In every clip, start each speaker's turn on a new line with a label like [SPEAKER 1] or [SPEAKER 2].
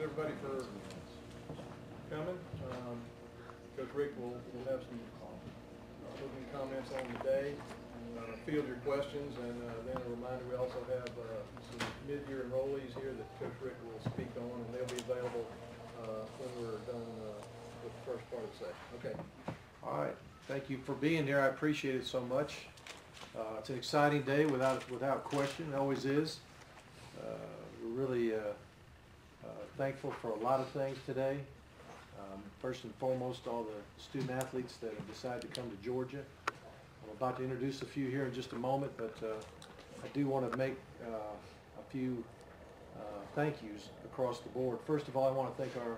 [SPEAKER 1] everybody for coming. Coach Richt will have some opening comments on the day, field your questions, and then a reminder we also have some mid-year enrollees here that Coach Richt will speak on, and they'll be available when we're done with the first part of the session. Okay.
[SPEAKER 2] All right. Thank you for being here. I appreciate it so much. It's an exciting day without question. It always is. We're really thankful for a lot of things today. First and foremost, all the student athletes that have decided to come to Georgia. I'm about to introduce a few here in just a moment, but I do want to make a few thank yous across the board. First of all, I want to thank our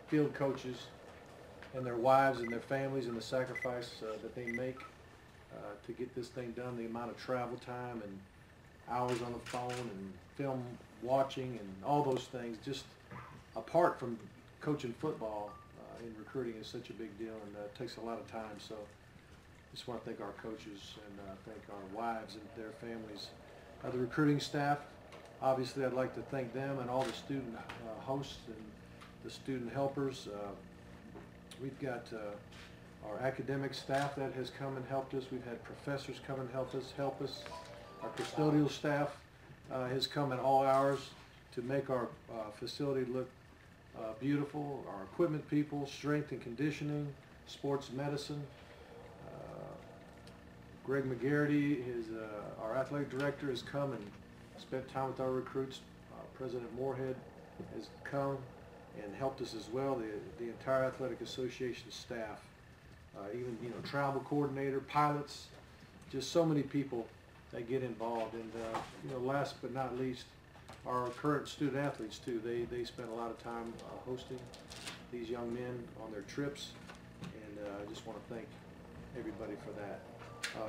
[SPEAKER 2] field coaches and their wives and their families and the sacrifice that they make to get this thing done, the amount of travel time and hours on the phone and film watching and all those things, just apart from coaching football in recruiting is such a big deal, and it takes a lot of time. So I just want to thank our coaches and thank our wives and their families. The recruiting staff, obviously I'd like to thank them and all the student hosts and the student helpers. We've got our academic staff that has come and helped us. We've had professors come and help us. Our custodial staff has come at all hours to make our facility look beautiful. Our equipment people, strength and conditioning, sports medicine. Greg McGarity, our athletic director, has come and spent time with our recruits. President Moorhead has come and helped us as well. The entire athletic association staff, even travel coordinator, pilots, just so many people that get involved. And last but not least, our current student athletes too. They spend a lot of time hosting these young men on their trips, and I just want to thank everybody for that.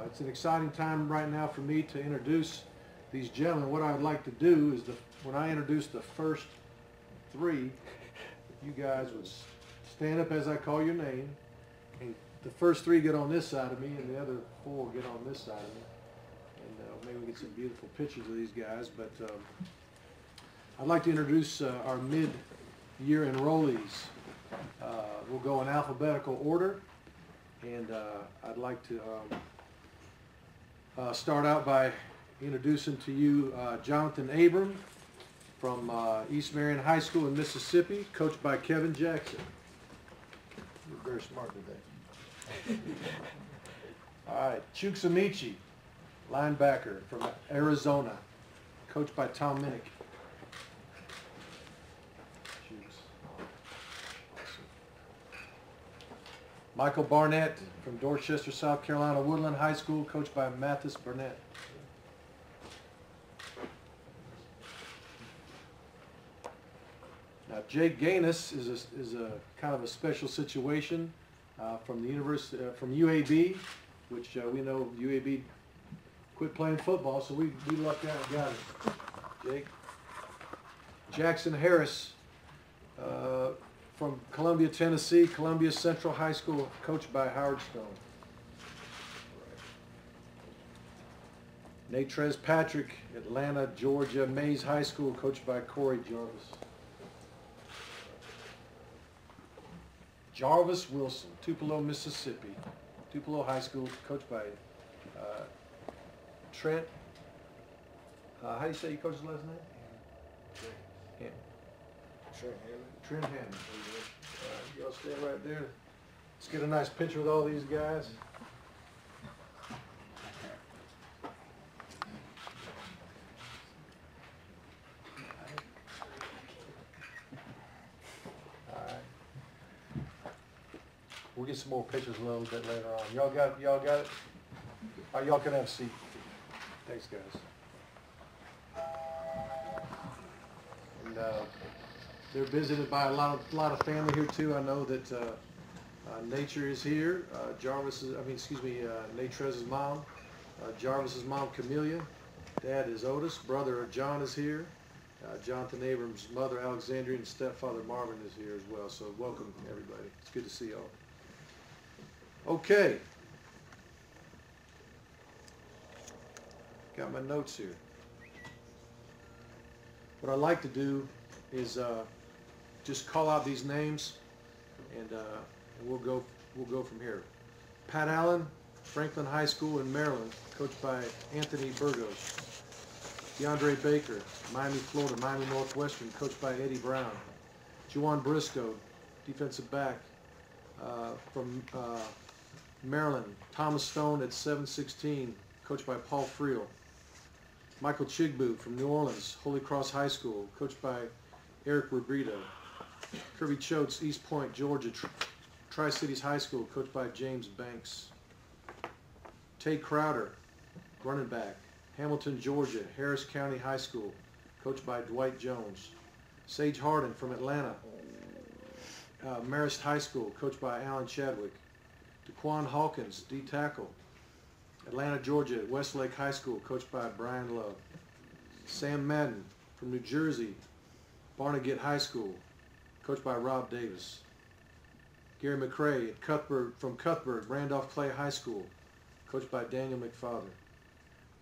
[SPEAKER 2] It's an exciting time right now for me to introduce these gentlemen. What I'd like to do is when I introduce the first three, you guys would stand up as I call your name, and the first three get on this side of me, and the other four get on this side of me, and maybe we get some beautiful pictures of these guys. But I'd like to introduce our mid-year enrollees. We'll go in alphabetical order, and I'd like to start out by introducing to you Jonathan Abram from East Marion High School in Mississippi, coached by Kevin Jackson. You're very smart today. All right, Chooks Amici, linebacker from Arizona, coached by Tom Minnick. Michael Barnett from Dorchester, South Carolina, Woodland High School, coached by Mathis Burnett. Now, Jake Gaines is a kind of a special situation from the university, from UAB, which we know UAB quit playing football, so we lucked out and got him. Jake. Jackson Harris from Columbia, Tennessee, Columbia Central High School, coached by Howard Stone. Natrez Patrick, Atlanta, Georgia, Mays High School, coached by Corey Jarvis. Jarvis Wilson, Tupelo, Mississippi, Tupelo High School, coached by Trent. How do you say your coach's last name? Hammond. Trent Hammond. Y'all stand right there. Let's get a nice picture with all these guys. We'll get some more pictures a little bit later on. Y'all got it? All right, y'all can have a seat. Thanks, guys. And they're visited by a lot of family here too. I know that Nature is here. Natrez's mom. Jarvis's mom, Camellia. Dad is Otis. Brother John is here. Jonathan Abrams' mother, Alexandria, and stepfather Marvin is here as well. So welcome, everybody. It's good to see y'all. Okay. Got my notes here. What I'd like to do is just call out these names, and we'll go from here. Pat Allen, Franklin High School in Maryland, coached by Anthony Burgos. DeAndre Baker, Miami, Florida, Miami Northwestern, coached by Eddie Brown. Juwan Briscoe, defensive back from Maryland. Thomas Stone at 716, coached by Paul Friel. Michael Chigbu from New Orleans, Holy Cross High School, coached by Eric Rubrito. Kirby Choates, East Point, Georgia, Tri-Cities High School, coached by James Banks. Tay Crowder, running back, Hamilton, Georgia, Harris County High School, coached by Dwight Jones. Sage Harden from Atlanta, Marist High School, coached by Alan Chadwick. DeQuan Hawkins, D-tackle, Atlanta, Georgia, Westlake High School, coached by Brian Love. Sam Madden from New Jersey, Barnegat High School, coached by Rob Davis. Gary McCray from Cuthbert, Randolph Clay High School, coached by Daniel McFather.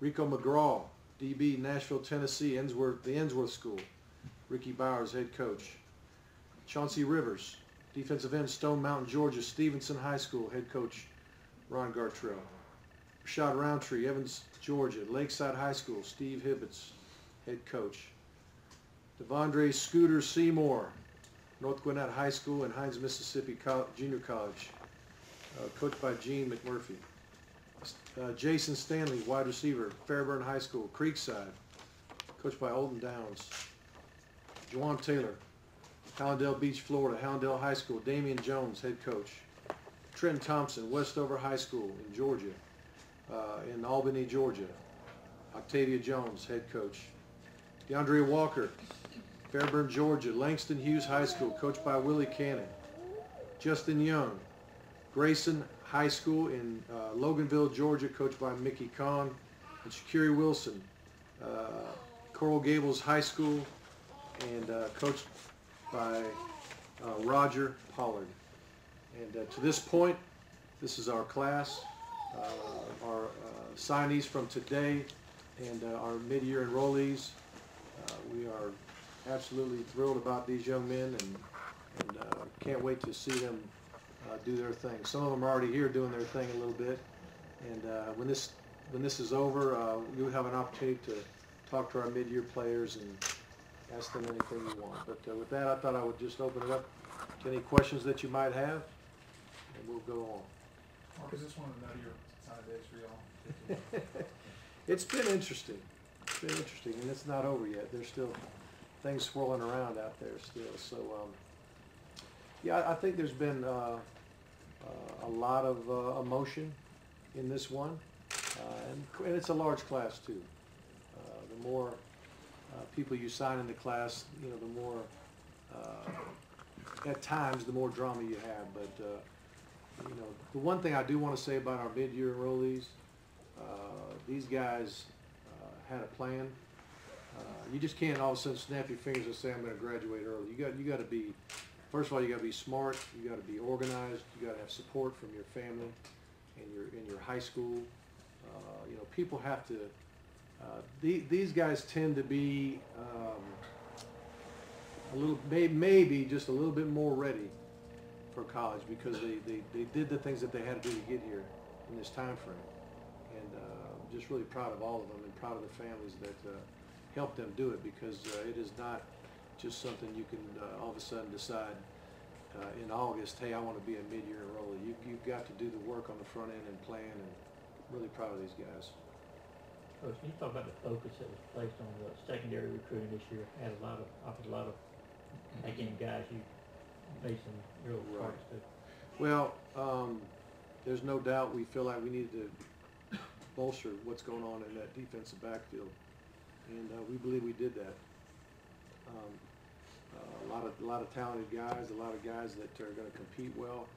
[SPEAKER 2] Rico McGraw, DB, Nashville, Tennessee, the Ensworth School, Ricky Bowers, head coach. Chauncey Rivers, defensive end, Stone Mountain, Georgia, Stevenson High School, head coach Ron Gartrell. Rashad Roundtree, Evans, Georgia, Lakeside High School, Steve Hibbets, head coach. Devondre Scooter Seymour, North Gwinnett High School and Hines, Mississippi Junior College, coached by Gene McMurphy. Jason Stanley, wide receiver, Fairburn High School, Creekside, coached by Olden Downs. Juwan Taylor, Hallandale Beach, Florida, Hallandale High School, Damian Jones, head coach. Trenton Thompson, Westover High School in Georgia, in Albany, Georgia, Octavia Jones, head coach. DeAndre Walker, Fairburn, Georgia, Langston Hughes High School, coached by Willie Cannon. Justin Young, Grayson High School in Loganville, Georgia, coached by Mickey Kahn. And Shakiri Wilson, Coral Gables High School, and coached by Roger Pollard. And to this point, this is our class, our signees from today, and our mid-year enrollees. We are absolutely thrilled about these young men, and can't wait to see them do their thing. Some of them are already here doing their thing a little bit, and when this is over, you'll have an opportunity to talk to our mid-year players and ask them anything you want. But with that, I thought I would just open it up to any questions that you might have, and we'll go on.
[SPEAKER 3] Marcus, just wanted to know your sign days for y'all.
[SPEAKER 2] It's been interesting. It's been interesting, and it's not over yet. There's still things swirling around out there still. So, yeah, I think there's been a lot of emotion in this one, and it's a large class too. The more people you sign in the class, you know, the more, at times, the more drama you have. But you know, the one thing I do want to say about our mid-year enrollees, these guys had a plan. You just can't all of a sudden snap your fingers and say, I'm going to graduate early. You got to be, first of all, you got to be smart. You got to be organized. You got to have support from your family and your high school. You know, people have to. These guys tend to be a little, maybe just a little bit more ready for college because they did the things that they had to do to get here in this time frame. And just really proud of all of them and proud of the families that helped them do it, because it is not just something you can all of a sudden decide in August, hey, I want to be a mid-year enrollee. You've got to do the work on the front end and plan, and really proud of these guys.
[SPEAKER 4] Coach, can you talk about the focus that was placed on the secondary recruiting this year? Had offered a lot of again guys you made some real targets to.
[SPEAKER 2] Well, there's no doubt we feel like we needed to bolster what's going on in that defensive backfield, and we believe we did that. A lot of talented guys, a lot of guys that are going to compete well,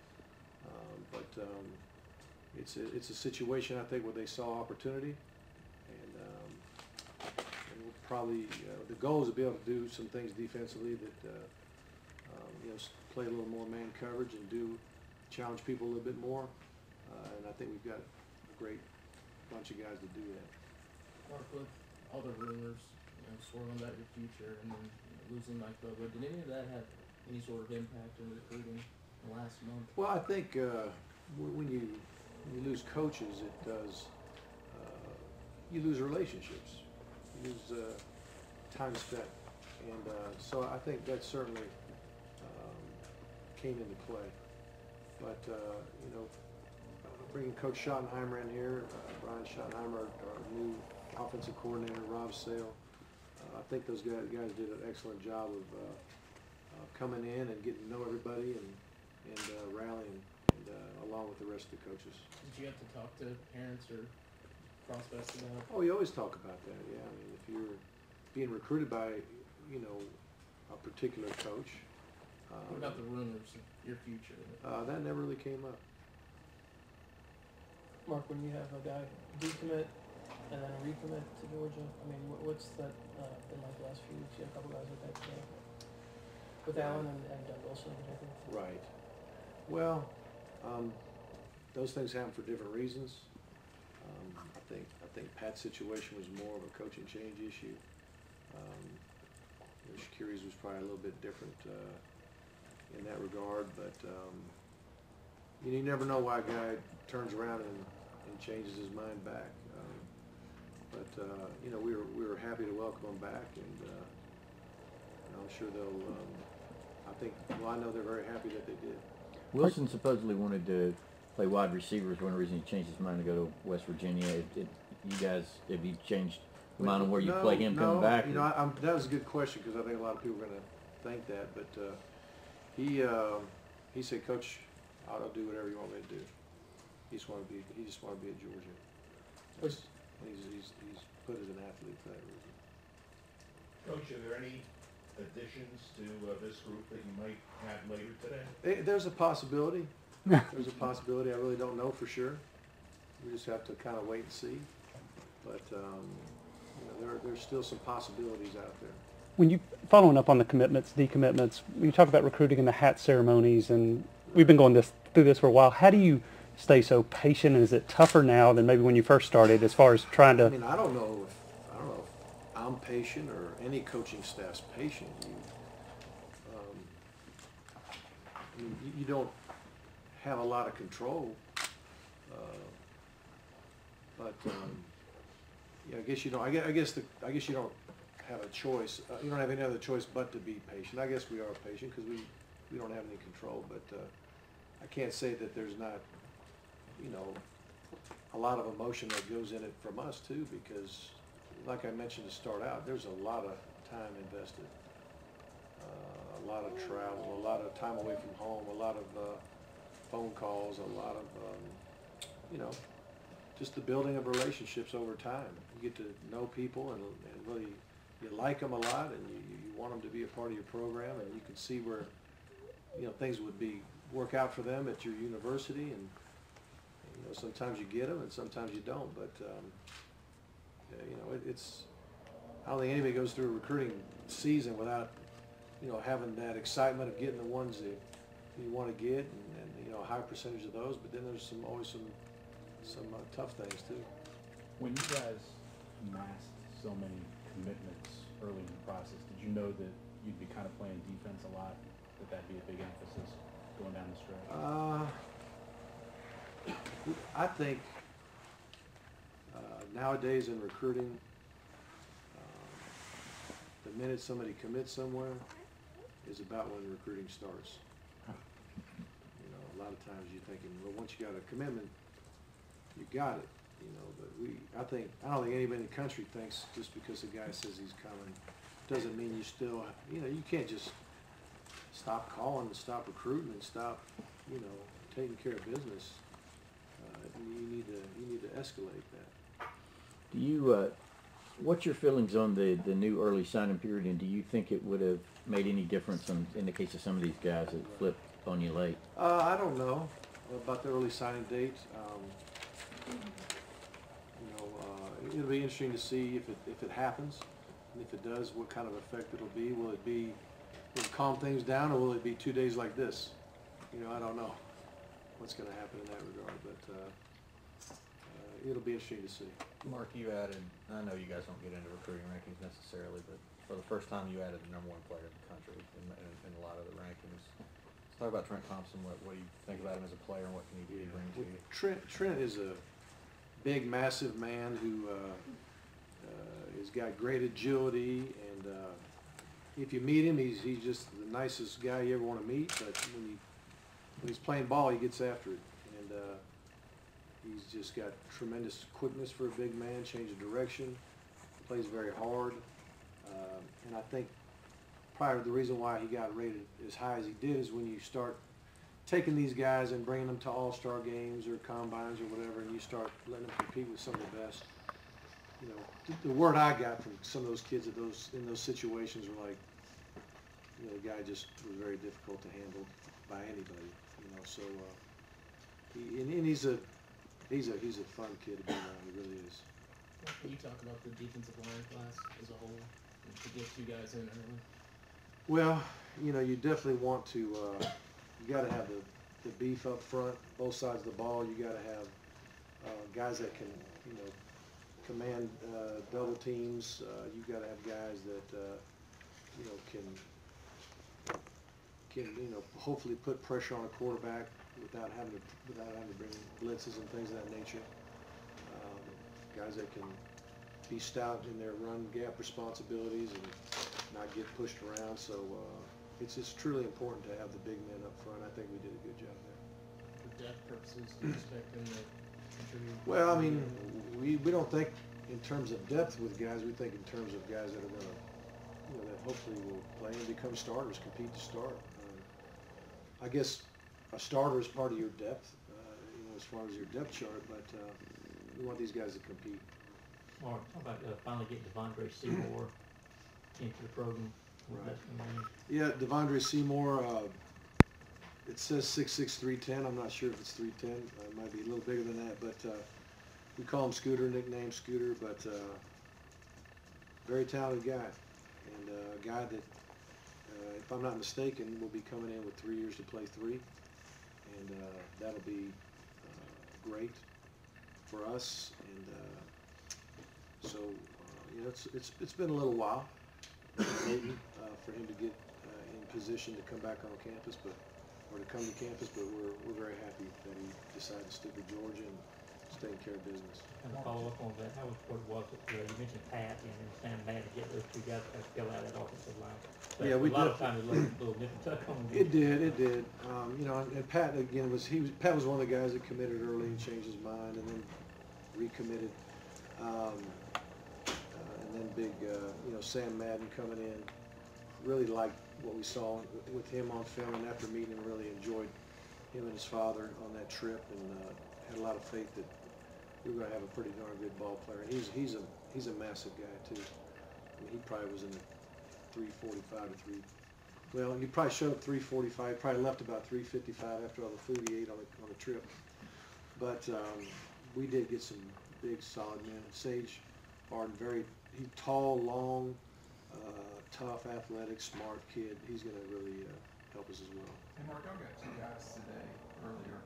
[SPEAKER 2] but it's a situation I think where they saw opportunity, and we'll probably the goal is to be able to do some things defensively that you know, play a little more man coverage and challenge people a little bit more, and I think we've got a great bunch of guys to do that.
[SPEAKER 5] Mark, with all the rumors, swirling about your future and then losing Mike Bobo, did any of that have any sort of impact in recruiting in the last month?
[SPEAKER 2] Well, I think when you lose coaches, it does. You lose relationships. You lose time spent, and so I think that certainly came into play. But you know, bringing Coach Schottenheimer in here, Brian Schottenheimer, our new offensive coordinator, Rob Sale. I think those guys did an excellent job of coming in and getting to know everybody and rallying and, along with the rest of the coaches.
[SPEAKER 5] Did you have to talk to parents or prospects about?
[SPEAKER 2] Oh, you always talk about that, yeah. I mean, if you're being recruited by, you know, a particular coach.
[SPEAKER 5] What about the rumors of your future?
[SPEAKER 2] That never really came up.
[SPEAKER 6] Mark, when you have a guy decommit and then recommit to Georgia, I mean, what's that been like the last few weeks? You had a couple guys like that today, with Allen and Wilson in particular.
[SPEAKER 2] Right. Well, those things happen for different reasons. I think Pat's situation was more of a coaching change issue. Shakiri's was probably a little bit different in that regard, but you never know why a guy turns around and changes his mind back. You know, we were happy to welcome him back, and I'm sure they'll. I know they're very happy that they did.
[SPEAKER 7] Wilson supposedly wanted to play wide receivers. One reason he changed his mind to go to West Virginia. You guys, have you changed your mind on where you play him coming back?
[SPEAKER 2] You know, that was a good question because I think a lot of people are going to think that. But he said, "Coach, I'll do whatever you want me to do." He just want to be at Georgia. And he's put as an athlete for that reason.
[SPEAKER 8] Coach, are there any additions to this group that you might have later today?
[SPEAKER 2] There's a possibility. There's a possibility. I really don't know for sure. We just have to kind of wait and see. But you know, there's still some possibilities out there.
[SPEAKER 9] When you following up on the commitments, decommitments, you talk about recruiting and the hat ceremonies, and we've been going through this for a while. How do you stay so patient, and is it tougher now than maybe when you first started, as far as trying to?
[SPEAKER 2] I mean, I don't know if I'm patient or any coaching staff's patient. You don't have a lot of control, but yeah, I guess you don't. I guess you don't have a choice. You don't have any other choice but to be patient. I guess we are patient because we don't have any control. But I can't say that there's not, you know, a lot of emotion that goes in it from us too, because like I mentioned to start out, there's a lot of time invested, a lot of travel, a lot of time away from home, a lot of phone calls, a lot of, you know, just the building of relationships over time. You get to know people and really, you like them a lot, and you want them to be a part of your program, and you can see where, you know, things would work out for them at your university, and you know, sometimes you get them and sometimes you don't, but you know, I don't think anybody goes through a recruiting season without, you know, having that excitement of getting the ones that you want to get, and you know, a high percentage of those, but then there's always some tough things too.
[SPEAKER 3] When you guys amassed so many commitments early in the process, did you know that you'd be kind of playing defense a lot, that'd be a big emphasis going down the stretch?
[SPEAKER 2] I think nowadays in recruiting, the minute somebody commits somewhere is about when recruiting starts. You know, a lot of times you're thinking, well, once you got a commitment, you got it. You know, but I don't think anybody in the country thinks just because a guy says he's coming doesn't mean you still, you know, you can't just stop calling and stop recruiting and stop, you know, taking care of business. You need to escalate that.
[SPEAKER 7] Do you, what's your feelings on the new early signing period, and do you think it would have made any difference in the case of some of these guys that flipped on you late?
[SPEAKER 2] I don't know about the early signing date. You know, it'll be interesting to see if it happens, and if it does, what kind of effect it'll be. Will it calm things down, or will it be 2 days like this? You know, I don't know what's going to happen in that regard, but it'll be interesting to see. Mark, you added, I know you guys don't get into recruiting rankings necessarily, but for the first time you added the #1 player in the country in a lot of the rankings. Let's talk about Trent Thompson. What do you think about him as a player and what can he bring to you? Trent is a big, massive man who has got great agility, and if you meet him, he's just the nicest guy you ever want to meet. But when he's playing ball, he gets after it, and he's just got tremendous quickness for a big man, change of direction, plays very hard, and I think probably the reason why he got rated as high as he did is when you start taking these guys and bringing them to all-star games or combines or whatever, and you start letting them compete with some of the best. You know, the word I got from some of those kids in those situations were like, you know, the guy just was very difficult to handle by anybody. You know, so he's a fun kid to be around. He really is.
[SPEAKER 5] Can you talk about the defensive line class as a whole and to get you guys in early?
[SPEAKER 2] Well, you know, you definitely want to. You got to have the beef up front, both sides of the ball. You got to have guys that can, you know, command double teams. You got to have guys that you know can you know hopefully put pressure on a quarterback without having to bring blitzes and things of that nature. Guys that can be stout in their run gap responsibilities and not get pushed around. So it's just truly important to have the big men up front. I think we did a good job there.
[SPEAKER 5] For depth purposes, do you expect them to contribute?
[SPEAKER 2] Well, I mean, we don't think in terms of depth with guys. We think in terms of guys that are going to, you know, that hopefully will play and become starters, compete to start. I guess a starter is part of your depth, you know, as far as your depth chart, but we want these guys to compete.
[SPEAKER 4] Mark, how about finally getting Devondre Seymour into the program?
[SPEAKER 2] Right. Yeah, Devondre Seymour, it says 6'6", 310. I'm not sure if it's 310. It might be a little bigger than that, but we call him Scooter, nickname Scooter, but very talented guy, and a guy that, if I'm not mistaken, will be coming in with 3 years to play 3, and that'll be great for us, and so you know, it's been a little while waiting for him to get in position to come back on campus, or to come to campus. But we're very happy that he decided to stick with Georgia and taking care of business.
[SPEAKER 4] And to follow up on that, how important was it? You mentioned Pat and Sam Mad to get those two guys to fill out that offensive line. So
[SPEAKER 2] Yeah, we
[SPEAKER 4] a lot of
[SPEAKER 2] did.
[SPEAKER 4] times it looked a little nip and tuck on them.
[SPEAKER 2] It did. You know, and Pat again Pat was one of the guys that committed early and changed his mind, and then recommitted. And then big, you know, Sam Madden coming in. Really liked what we saw with him on film, and after meeting him, really enjoyed him and his father on that trip, and had a lot of faith that we were going to have a pretty darn good ball player. And he's a massive guy too. I mean, he probably was in the 345 to 3. Well, he probably showed up 345. Probably left about 355 after all the food he ate on the trip. But we did get some big, solid men. Sage Barton, he's tall, long, tough, athletic, smart kid. He's going to really help us as well.
[SPEAKER 10] And Mark, y'all got 2 guys today earlier,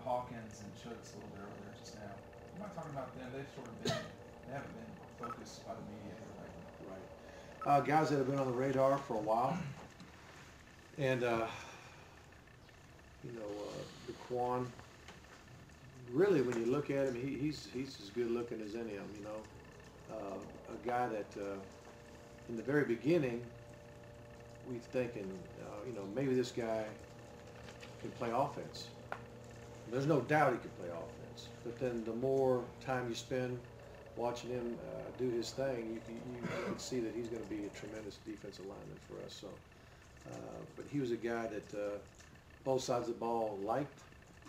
[SPEAKER 10] Hawkins and Schultz a little bit earlier just now. You mind talking about them? They haven't been focused by the media here lately.
[SPEAKER 2] Right. Guys that have been on the radar for a while. And, you know, Daquan, really when you look at him, he's as good looking as any of them, you know. A guy that in the very beginning, we thinking, you know, maybe this guy can play offense. There's no doubt he can play offense. But then the more time you spend watching him do his thing, you can see that he's going to be a tremendous defensive lineman for us. So, but he was a guy that both sides of the ball liked.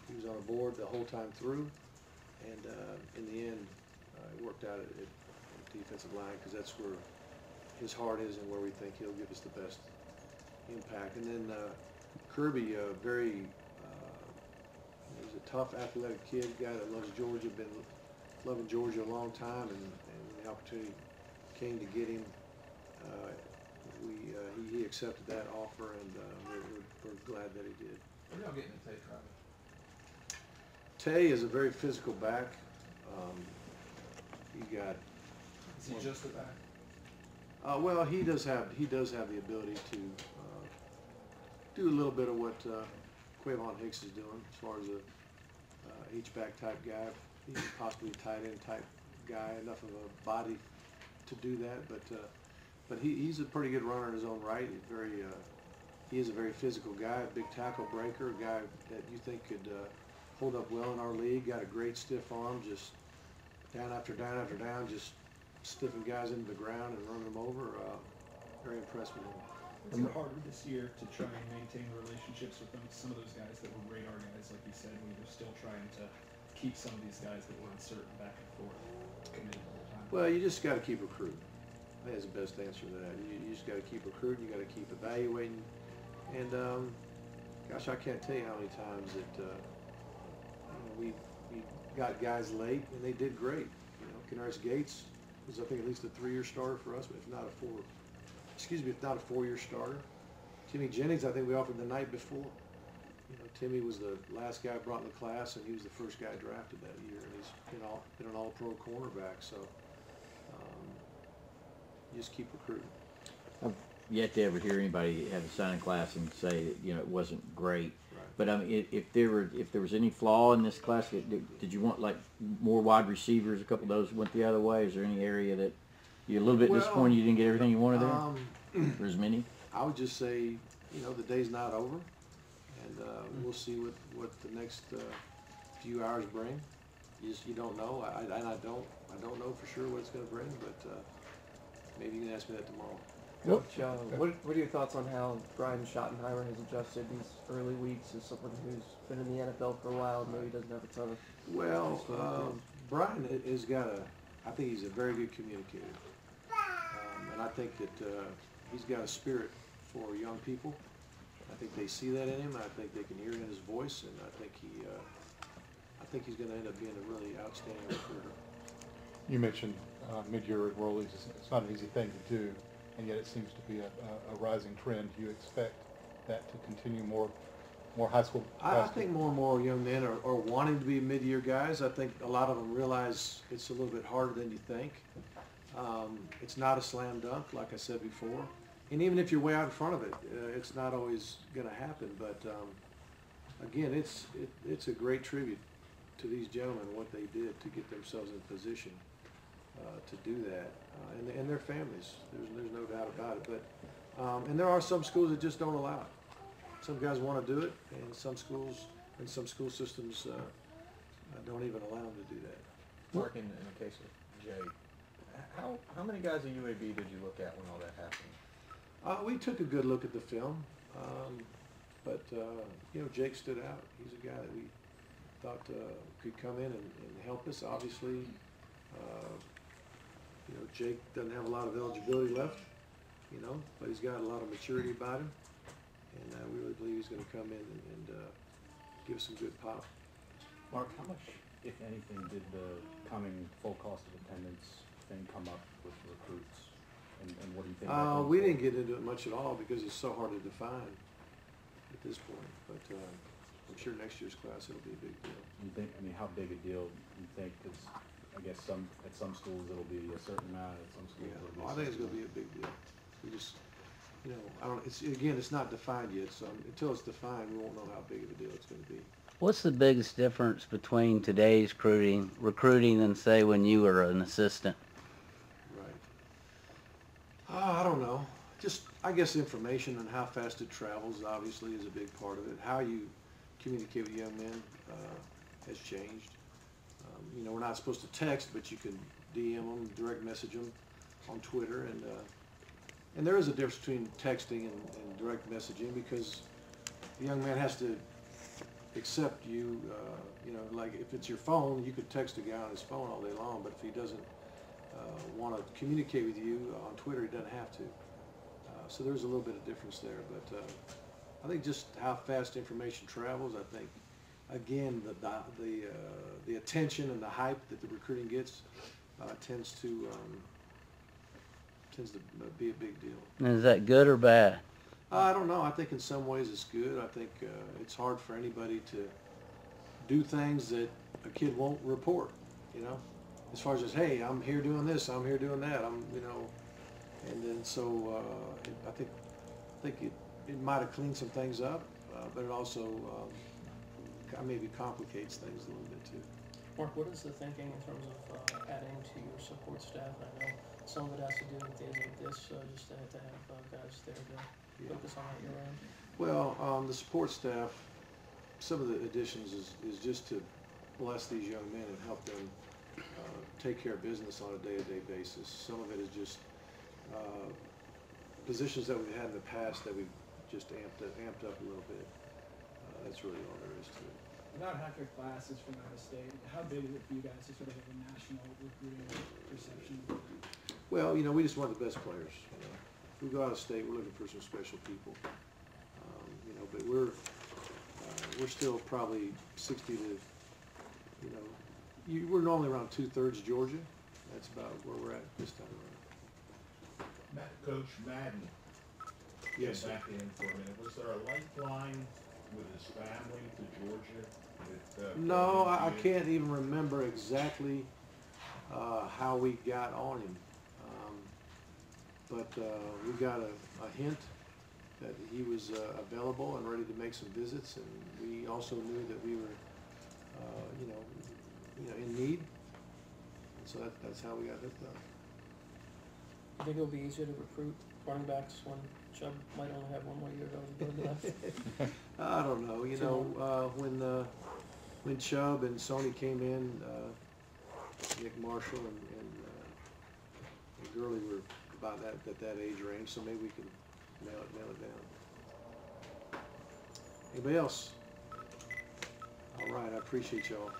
[SPEAKER 2] He was on the board the whole time through, and in the end, it worked out at defensive line because that's where his heart is and where we think he'll give us the best impact. And then Kirby, he's a tough, athletic kid, guy that loves Georgia, been loving Georgia a long time, and the opportunity came to get him. He accepted that offer, and we're glad that he did.
[SPEAKER 10] What are y'all getting at Tay Travis?
[SPEAKER 2] Tay is a very physical back. You got.
[SPEAKER 10] Is he just a back?
[SPEAKER 2] Well, he does have the ability to do a little bit of what Quavon Hicks is doing as far as a H-back type guy, even possibly tight end type guy, enough of a body to do that. But he's a pretty good runner in his own right. He is a very physical guy, a big tackle breaker, a guy that you think could hold up well in our league. Got a great stiff arm, just down after down after down, just stiffing guys into the ground and running them over. Very impressed with him.
[SPEAKER 10] Is it harder this year to try and maintain relationships with some of those guys that were radar guys, like you said, when you're still trying to keep some of these guys that were uncertain back and forth committed all the time?
[SPEAKER 2] Well, you just got to keep recruiting. I think that's the best answer to that. You just got to keep recruiting. You got to keep evaluating. And gosh, I can't tell you how many times that we got guys late and they did great. You know, Canaris Gates was, I think, at least a 3-year starter for us, but if not a 4-year starter. Timmy Jennings, I think we offered the night before. You know, Timmy was the last guy brought in the class, and he was the first guy drafted that year, and he's been an all-pro cornerback. So you just keep recruiting.
[SPEAKER 7] I've yet to ever hear anybody have a signing class and say that, you know, it wasn't great.
[SPEAKER 2] Right.
[SPEAKER 7] But I mean, if there was any flaw in this class, did you want like more wide receivers? A couple of those went the other way. Is there any area that you're a little bit disappointed you didn't get everything you wanted there? Or as many?
[SPEAKER 2] I would just say, you know, the day's not over, and we'll see what the next few hours bring. You don't know. I don't know for sure what it's going to bring, but maybe you can ask me that tomorrow.
[SPEAKER 6] Coach, what are your thoughts on how Brian Schottenheimer has adjusted these early weeks as someone who's been in the NFL for a while and maybe doesn't have a ton of
[SPEAKER 2] Well, Brian has got I think he's a very good communicator. And I think that he's got a spirit for young people. I think they see that in him. I think they can hear it in his voice, and I think he's going to end up being a really outstanding recruiter.
[SPEAKER 11] You mentioned mid-year enrollees. It's not an easy thing to do, and yet it seems to be a rising trend. Do you expect that to continue more high school?
[SPEAKER 2] I think more and more young men are wanting to be mid-year guys. I think a lot of them realize it's a little bit harder than you think. It's not a slam dunk, like I said before. And even if you're way out in front of it, it's not always going to happen. But again, it's a great tribute to these gentlemen, what they did to get themselves in position to do that, and their families. There's no doubt about it. But and there are some schools that just don't allow it. Some guys want to do it, and some schools and some school systems don't even allow them to do that.
[SPEAKER 12] Mark, in the case of Jay, how many guys at UAB did you look at when all that happened?
[SPEAKER 2] We took a good look at the film, but you know, Jake stood out. He's a guy that we thought could come in and help us. Obviously, you know, Jake doesn't have a lot of eligibility left, you know, but he's got a lot of maturity about him, and we really believe he's going to come in and give us some good pop.
[SPEAKER 3] Mark, how much, if anything, did the coming full cost of attendance thing come up with recruits? And what do you think?
[SPEAKER 2] We didn't get into it much at all because it's so hard to define at this point. But I'm sure next year's class it'll be a big deal.
[SPEAKER 3] You think? I mean, how big a deal do you think? Because I guess at some schools it'll be a certain amount. At some schools, it'll be
[SPEAKER 2] I think it's going to be a big deal. We just, you know, it's not defined yet. So until it's defined, we won't know how big of a deal it's going to be.
[SPEAKER 13] What's the biggest difference between today's recruiting and say when you were an assistant?
[SPEAKER 2] I don't know. Just, I guess information and how fast it travels obviously is a big part of it. How you communicate with young men has changed. You know, we're not supposed to text, but you can DM them, direct message them on Twitter. And there is a difference between texting and direct messaging because the young man has to accept you. You know, like if it's your phone, you could text a guy on his phone all day long, but if he doesn't want to communicate with you on Twitter, he doesn't have to. So there's a little bit of difference there, but I think just how fast information travels. I think again the attention and the hype that the recruiting gets tends to be a big deal.
[SPEAKER 13] And is that good or bad?
[SPEAKER 2] I don't know. I think in some ways it's good. I think it's hard for anybody to do things that a kid won't report. You know. as far as just, hey, I'm here doing this, I'm here doing that, and then so I think it might have cleaned some things up, but it also maybe complicates things a little bit too.
[SPEAKER 6] Mark, what is the thinking in terms of adding to your support staff? I know some of it has to do with days like this, just to have guys there to focus on that year round.
[SPEAKER 2] Well, the support staff, some of the additions is just to bless these young men and help them take care of business on a day-to-day basis. Some of it is just positions that we've had in the past that we've just amped up a little bit. That's really all there is to it.
[SPEAKER 10] About half your class is from out of state. How big is it for you guys to sort of have a national recruiting perception?
[SPEAKER 2] Well, we just want the best players. If we go out of state, we're looking for some special people. But we're still probably 60 to, we're normally around 2/3 Georgia. That's about where we're at this time around.
[SPEAKER 8] Coach Madden.
[SPEAKER 2] Yes, sir.
[SPEAKER 8] Back in for a minute. Was there a lifeline with his family to Georgia?
[SPEAKER 2] No, I can't even remember exactly how we got on him. But we got a hint that he was available and ready to make some visits, and we also knew that we were, in need. And so that's how we got hooked up.
[SPEAKER 6] You think it'll be easier to recruit running backs when Chubb might only have one more year left?
[SPEAKER 2] I don't know. When Chubb and Sony came in, Nick Marshall and Gurley were about that age range, so maybe we can nail it down. Anybody else? All right, I appreciate y'all.